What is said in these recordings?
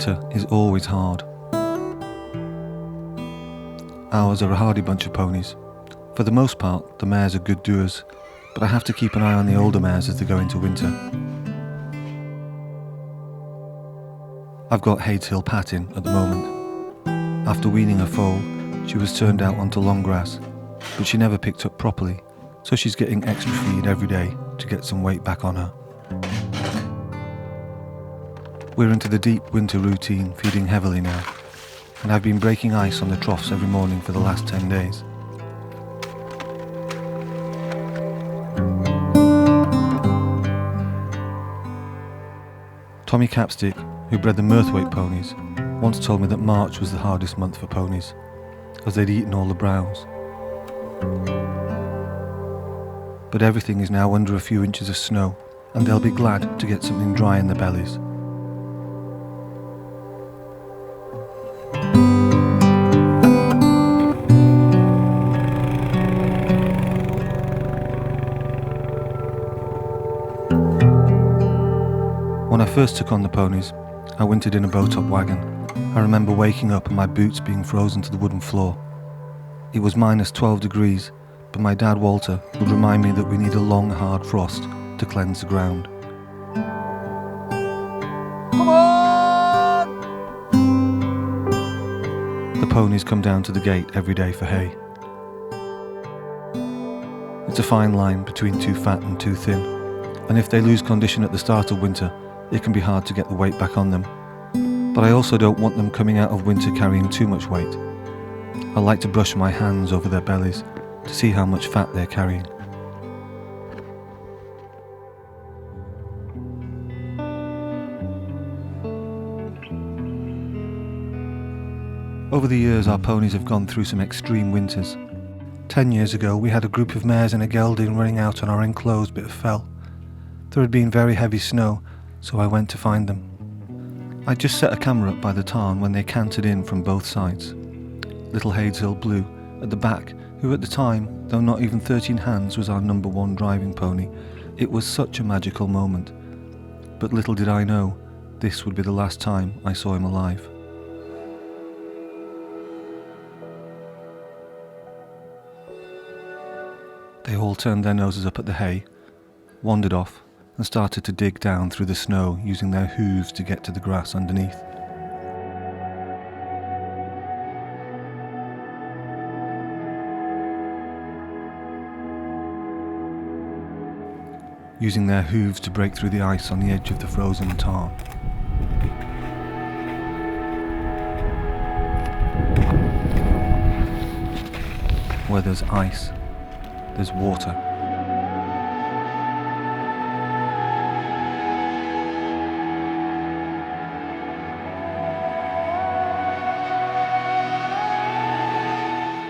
Winter is always hard. Ours are a hardy bunch of ponies. For the most part, the mares are good doers, but I have to keep an eye on the older mares as they go into winter. I've got Hadeshill Pat in at the moment. After weaning her foal, she was turned out onto long grass, but she never picked up properly, so she's getting extra feed every day to get some weight back on her. We're into the deep winter routine, feeding heavily now, and I've been breaking ice on the troughs every morning for the last 10 days. Tommy Capstick, who bred the Mirthwaite ponies, once told me that March was the hardest month for ponies, as they'd eaten all the browse. But everything is now under a few inches of snow, and they'll be glad to get something dry in their bellies. When I first took on the ponies, I wintered in a bow-top wagon. I remember waking up and my boots being frozen to the wooden floor. It was minus 12 degrees, but my dad Walter would remind me that we need a long hard frost to cleanse the ground. Come on! The ponies come down to the gate every day for hay. It's a fine line between too fat and too thin, and if they lose condition at the start of winter, it can be hard to get the weight back on them. But I also don't want them coming out of winter carrying too much weight. I like to brush my hands over their bellies to see how much fat they're carrying. Over the years, our ponies have gone through some extreme winters. 10 years ago, we had a group of mares and a gelding running out on our enclosed bit of fell. There had been very heavy snow, so I went to find them. I just set a camera up by the tarn when they cantered in from both sides. Little Hadeshill Blue at the back, who at the time, though not even 13 hands, was our number one driving pony. It was such a magical moment. But little did I know, this would be the last time I saw him alive. They all turned their noses up at the hay, wandered off, and started to dig down through the snow using their hooves to get to the grass underneath. Using their hooves to break through the ice on the edge of the frozen tarn. Where there's ice, there's water.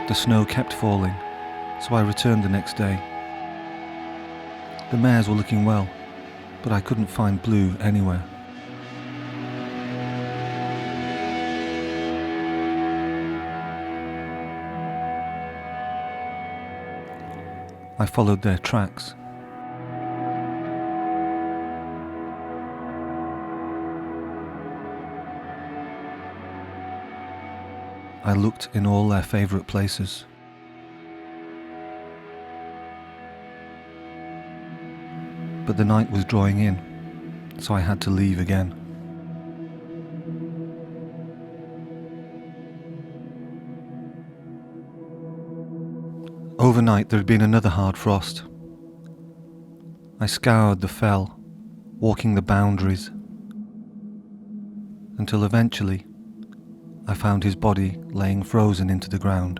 The snow kept falling, so I returned the next day. The mares were looking well, but I couldn't find Blue anywhere. I followed their tracks. I looked in all their favourite places. But the night was drawing in, so I had to leave again. Overnight there had been another hard frost. I scoured the fell, walking the boundaries, until eventually I found his body laying frozen into the ground.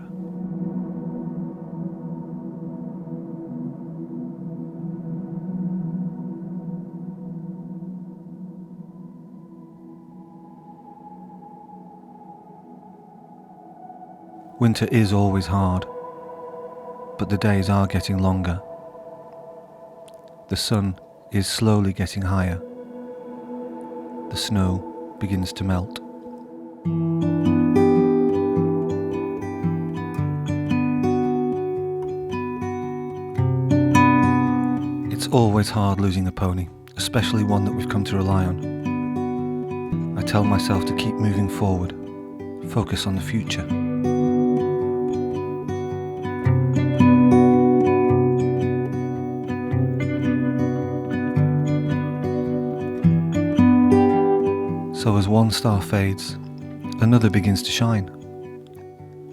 Winter is always hard, but the days are getting longer. The sun is slowly getting higher. The snow begins to melt. It's always hard losing a pony, especially one that we've come to rely on. I tell myself to keep moving forward, focus on the future. So as one star fades, another begins to shine.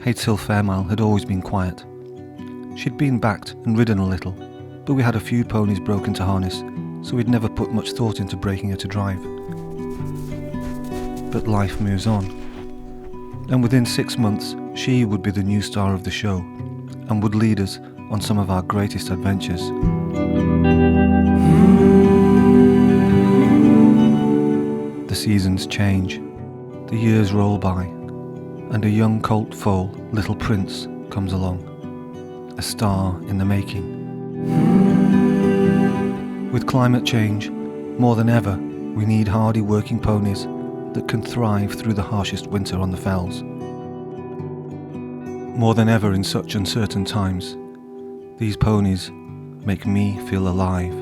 Hadeshill Fairmile had always been quiet. She'd been backed and ridden a little, but we had a few ponies broken to harness, so we'd never put much thought into breaking her to drive. But life moves on, and within 6 months she would be the new star of the show and would lead us on some of our greatest adventures. The seasons change, the years roll by, and a young colt foal, Little Prince, comes along, a star in the making. With climate change, more than ever, we need hardy working ponies that can thrive through the harshest winter on the fells. More than ever in such uncertain times, these ponies make me feel alive.